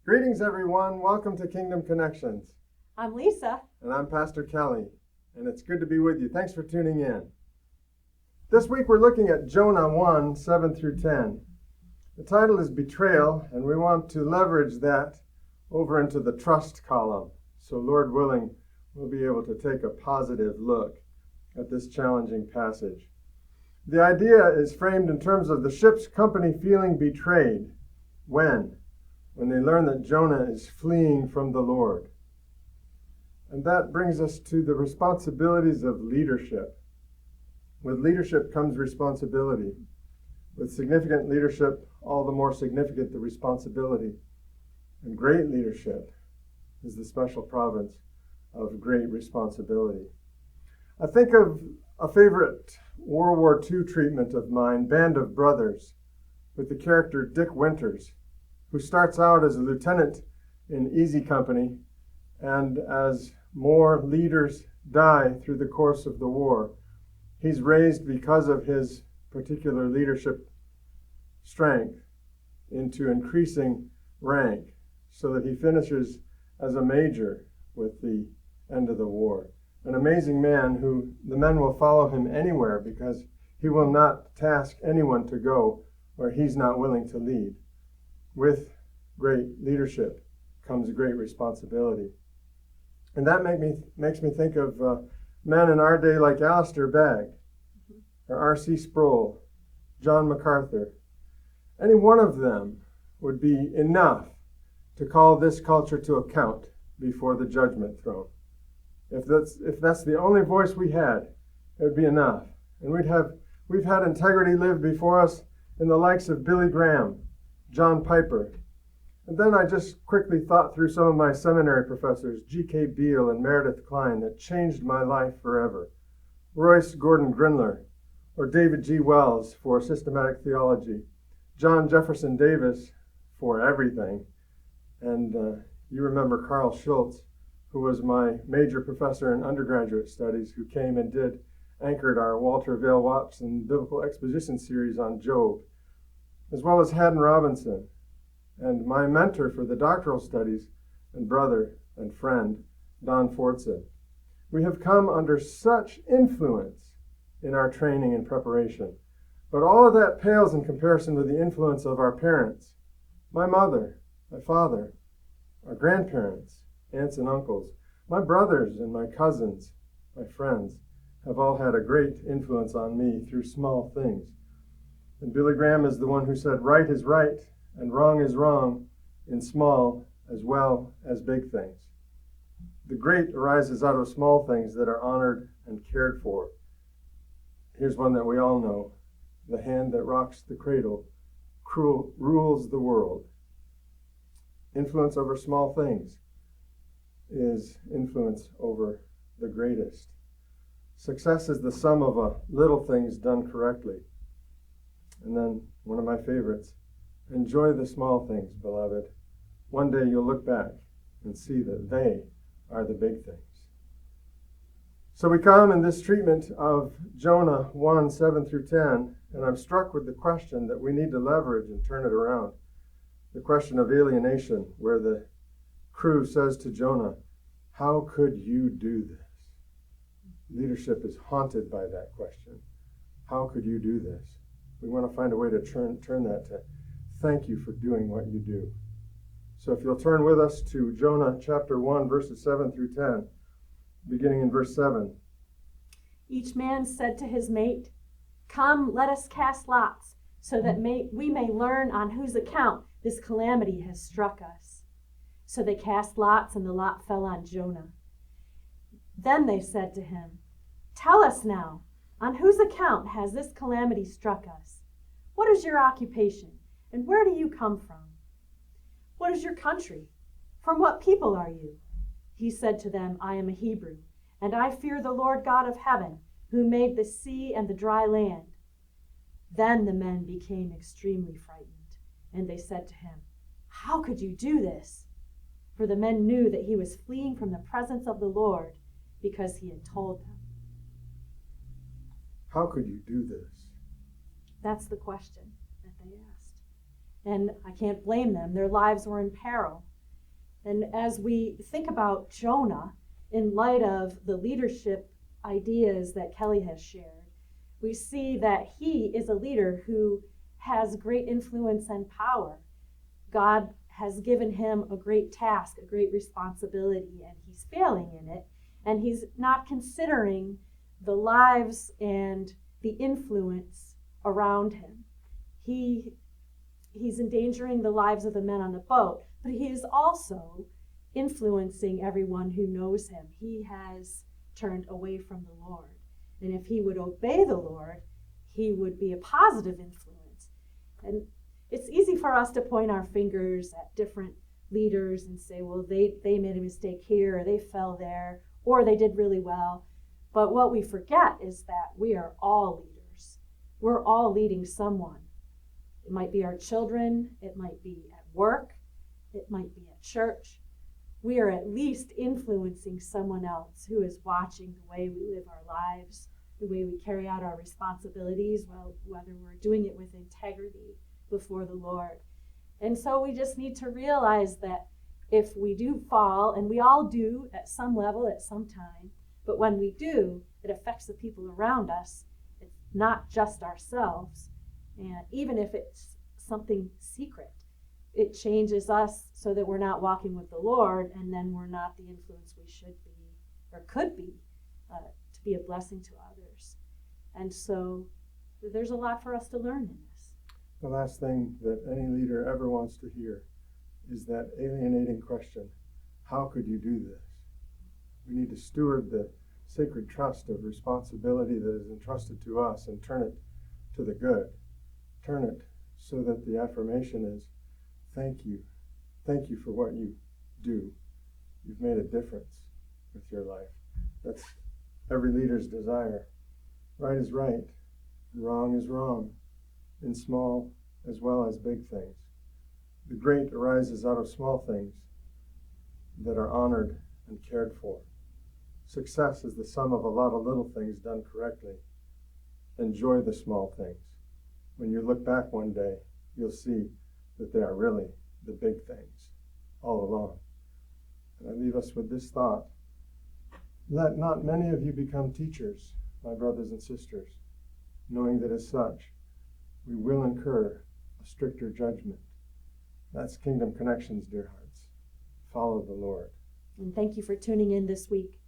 Greetings, everyone. Welcome to Kingdom Connections. I'm Lisa. And I'm Pastor Kelly. And it's good to be with you. Thanks for tuning in. This week we're looking at Jonah 1, 7 through 10. The title is Betrayal, and we want to leverage that over into the trust column. So Lord willing, we'll be able to take a positive look at this challenging passage. The idea is framed in terms of the ship's company feeling betrayed. When they learn that Jonah is fleeing from the Lord. And that brings us to the responsibilities of leadership. With leadership comes responsibility. With significant leadership, all the more significant the responsibility. And great leadership is the special province of great responsibility. I think of a favorite World War II treatment of mine, Band of Brothers, with the character Dick Winters, who starts out as a lieutenant in Easy Company, and as more leaders die through the course of the war, he's raised because of his particular leadership strength into increasing rank so that he finishes as a major with the end of the war. An amazing man who the men will follow him anywhere because he will not task anyone to go where he's not willing to lead. With great leadership comes great responsibility. And that makes me think of men in our day like Alistair Begg, or R.C. Sproul, John MacArthur. Any one of them would be enough to call this culture to account before the judgment throne. If that's the only voice we had, it would be enough. And we've had integrity live before us in the likes of Billy Graham, John Piper. And then I just quickly thought through some of my seminary professors, G.K. Beale and Meredith Kline, that changed my life forever. Royce Gordon Grindler, or David G. Wells for systematic theology, John Jefferson Davis for everything, and you remember Carl Schultz, who was my major professor in undergraduate studies, who came and anchored our Walter Vale Watson Biblical Exposition series on Job, as well as Haddon Robinson, and my mentor for the doctoral studies and brother and friend, Don Fortson. We have come under such influence in our training and preparation, but all of that pales in comparison with the influence of our parents, my mother, my father, our grandparents, aunts and uncles, my brothers and my cousins, my friends, have all had a great influence on me through small things. And Billy Graham is the one who said, right is right and wrong is wrong in small as well as big things. The great arises out of small things that are honored and cared for. Here's one that we all know. The hand that rocks the cradle rules the world. Influence over small things is influence over the greatest. Success is the sum of little things done correctly. And then one of my favorites, enjoy the small things, beloved. One day you'll look back and see that they are the big things. So we come in this treatment of Jonah 1, 7 through 10, and I'm struck with the question that we need to leverage and turn it around. The question of alienation, where the crew says to Jonah, how could you do this? Leadership is haunted by that question. How could you do this? We want to find a way to turn that to thank you for doing what you do. So if you'll turn with us to Jonah chapter 1, verses 7 through 10, beginning in verse 7. Each man said to his mate, "Come, let us cast lots, so that we may learn on whose account this calamity has struck us." So they cast lots, and the lot fell on Jonah. Then they said to him, "Tell us now, on whose account has this calamity struck us? What is your occupation, and where do you come from? What is your country? From what people are you?" He said to them, "I am a Hebrew, and I fear the Lord God of heaven, who made the sea and the dry land." Then the men became extremely frightened, and they said to him, "How could you do this?" For the men knew that he was fleeing from the presence of the Lord, because he had told them. How could you do this? That's the question that they asked. And I can't blame them. Their lives were in peril. And as we think about Jonah, in light of the leadership ideas that Kelly has shared, we see that he is a leader who has great influence and power. God has given him a great task, a great responsibility, and he's failing in it. And he's not considering the lives and the influence around him. He's endangering the lives of the men on the boat, but he is also influencing everyone who knows him. He has turned away from the Lord. And if he would obey the Lord, he would be a positive influence. And it's easy for us to point our fingers at different leaders and say, well, they made a mistake here, or they fell there, or they did really well. But what we forget is that we are all leaders. We're all leading someone. It might be our children, it might be at work, it might be at church. We are at least influencing someone else who is watching the way we live our lives, the way we carry out our responsibilities, whether we're doing it with integrity before the Lord. And so we just need to realize that if we do fall, and we all do at some level at some time, but when we do, it affects the people around us. It's not just ourselves. And even if it's something secret, it changes us so that we're not walking with the Lord, and then we're not the influence we should be or could be to be a blessing to others. And so there's a lot for us to learn in this. The last thing that any leader ever wants to hear is that alienating question, how could you do this? We need to steward the sacred trust of responsibility that is entrusted to us and turn it to the good. Turn it so that the affirmation is, thank you. Thank you for what you do. You've made a difference with your life. That's every leader's desire. Right is right, and wrong is wrong, in small as well as big things. The great arises out of small things that are honored and cared for. Success is the sum of a lot of little things done correctly. Enjoy the small things. When you look back one day, you'll see that they are really the big things all along. And I leave us with this thought. Let not many of you become teachers, my brothers and sisters, knowing that as such, we will incur a stricter judgment. That's Kingdom Connections, dear hearts. Follow the Lord. And thank you for tuning in this week.